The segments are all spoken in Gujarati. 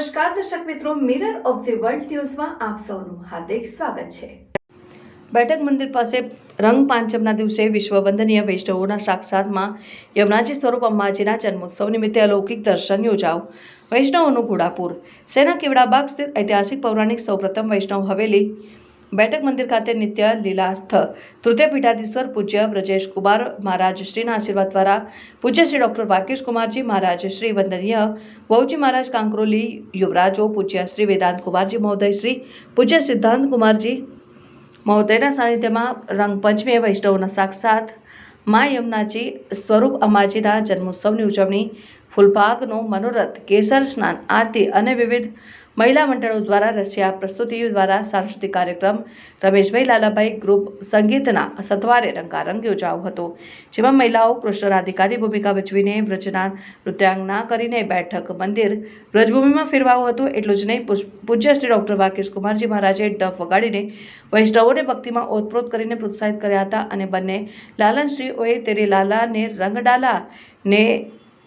નમસ્કાર દર્શક મિત્રો, મિરર ઓફ ધી વર્લ્ડ ન્યૂઝમાં આપ સૌનું હાર્દિક સ્વાગત છે। બેઠક મંદિર પાસે રંગ પાંચમના દિવસે વિશ્વ વંદનીય વૈષ્ણવોના સાક્ષાતમાં યમુનાજી સ્વરૂપ અંબાજીના જન્મોત્સવ નિમિત્તે અલૌકિક દર્શન યોજાવ। વૈષ્ણવોનું ઘોડાપુર સેના કેવડાબાગ સ્થિત ઐતિહાસિક પૌરાણિક સૌપ્રથમ વૈષ્ણવ હવેલી બેઠક મંદિર ખાતે નિત્ય લીલાસ્થ તૃતીય પીઠાધીશ્વર પૂજ્ય વ્રજેશ કુમાર મહારાજ શ્રીના આશીર્વાદ દ્વારા પૂજ્ય શ્રી ડૉક્ટર વાકેશ કુમારજી મહારાજ શ્રી વંદનીય વહુજી મહારાજ કાંકરોલી યુવરાજો પૂજ્ય શ્રી વેદાંત કુમારજી મહોદય શ્રી પૂજ્ય સિદ્ધાંત કુમારજી મહોદયના સાનિધ્યમાં રંગપંચમીએ વૈષ્ણવોના સાક્ષાત મા યમુનાજી સ્વરૂપ અંબાજીના જન્મોત્સવની ઉજવણી ફૂલપાકનો મનોરથ કેસર સ્નાન આરતી અને વિવિધ મહિલા મંડળો દ્વારા રસિયા પ્રસ્તુતિઓ દ્વારા સાંસ્કૃતિક કાર્યક્રમ રમેશભાઈ લાલાભાઈ ગ્રુપ સંગીતના સથવારે રંગારંગ યોજાયો હતો, જેમાં મહિલાઓ કૃષ્ણ રાધિકાની ભૂમિકા ભજવીને વ્રજના નૃત્યાંગના કરીને બેઠક મંદિર વ્રજભૂમિમાં ફેરવાયું હતું। એટલું જ નહીં, પૂજ્ય શ્રી ડૉક્ટર વાકેશ કુમારજી મહારાજે ડફ વગાડીને વૈષ્ણવોને ભક્તિમાં ઓતપ્રોત કરીને પ્રોત્સાહિત કર્યા હતા અને બંને લાલનશ્રીઓએ તેરે લાલાને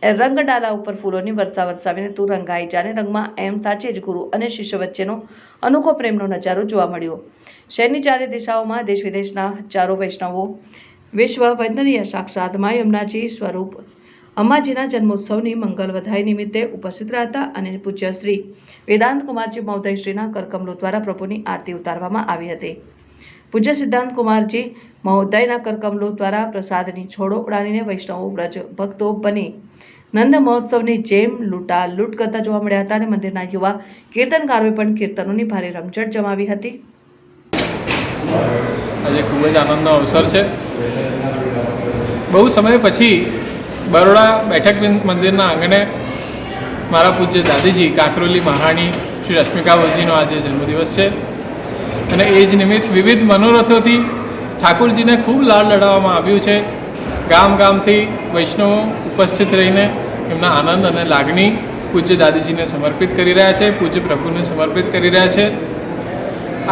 રંગડાલા ઉપર ફૂલોની વર્ષા વરસાવીને તું રંગાઈ જાને રંગમાં એમ સાચે જ ગુરુ અને શિષ્ય વચ્ચેનો અનોખો પ્રેમનો નજારો જોવા મળ્યો। શહેરની ચારે દિશાઓમાં દેશ વિદેશના હજારો વૈષ્ણવો વિશ્વ વંદનીય સાક્ષાત મા યમુનાજી સ્વરૂપ અંબાજીના જન્મોત્સવની મંગલ વધાઈ નિમિત્તે ઉપસ્થિત રહ્યા હતા અને પૂજ્ય શ્રી વેદાંત કુમારજી મહોદય શ્રીના કરકમલો દ્વારા પ્રભુની આરતી ઉતારવામાં આવી હતી। પૂજ્ય સિદ્ધાંત કુમારજી મહોદયના કરકમલો દ્વારા પ્રસાદની છોડો ઉડાડીને વૈષ્ણવો વ્રજ ભક્તો બની નંદ મહોત્સવની જેમ લૂંટ કરતા જોવા મળ્યા હતા અને મંદિરના યુવા કીર્તનકારોએ પણ કીર્તનોની ભારે રમઝટ જમાવી હતી। આજે ખૂબ જ આનંદનો અવસર છે। બહુ સમય પછી બરોડા બેઠક મંદિરના આંગણે મારા પૂજ્ય દાદીજી કાંકરોલી મહારાણી શ્રી રશ્મિકા વજીનો આજે જન્મદિવસ છે અને એ જ નિમિત્ત વિવિધ મનોરથોથી ઠાકોરજીને ખૂબ લાડ લડાવવામાં આવ્યું છે। ગામ ગામથી વૈષ્ણવો ઉપસ્થિત રહીને એમના આનંદ અને લાગણી પૂજ્ય દાદીજીને સમર્પિત કરી રહ્યા છે, પૂજ્ય પ્રભુને સમર્પિત કરી રહ્યા છે।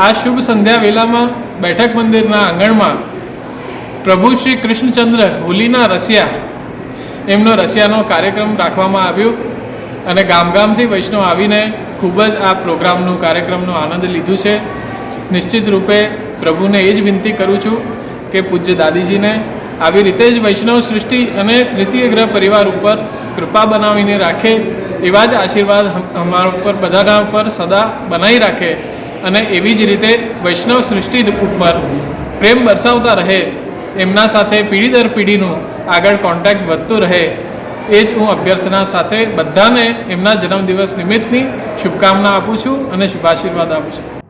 આ શુભ સંધ્યા વેલામાં બેઠક મંદિરના આંગણમાં પ્રભુ શ્રી કૃષ્ણચંદ્ર હોલીના રસિયા એમનો રસિયાનો કાર્યક્રમ રાખવામાં આવ્યો અને ગામ ગામથી વૈષ્ણવ આવીને ખૂબ જ આ પ્રોગ્રામનું કાર્યક્રમનો આનંદ લીધું છે। નિશ્ચિત રૂપે પ્રભુને એ જ વિનંતી કરું છું કે પૂજ્ય દાદીજીને આવી રીતે જ વૈષ્ણવ સૃષ્ટિ અને તૃતીય ગ્રહ પરિવાર ઉપર કૃપા બનાવીને રાખે, એવા જ આશીર્વાદ અમારા ઉપર બધાના ઉપર સદા બનાવી રાખે અને એવી જ રીતે વૈષ્ણવ સૃષ્ટિ ઉપર પ્રેમ બરસાવતા રહે, એમના સાથે પેઢી દર પેઢીનું આગળ કોન્ટેક્ટ વધતું રહે, એ જ હું અભ્યર્થના સાથે બધાને એમના જન્મદિવસ નિમિત્તની શુભકામના આપું છું અને શુભાશીર્વાદ આપું છું।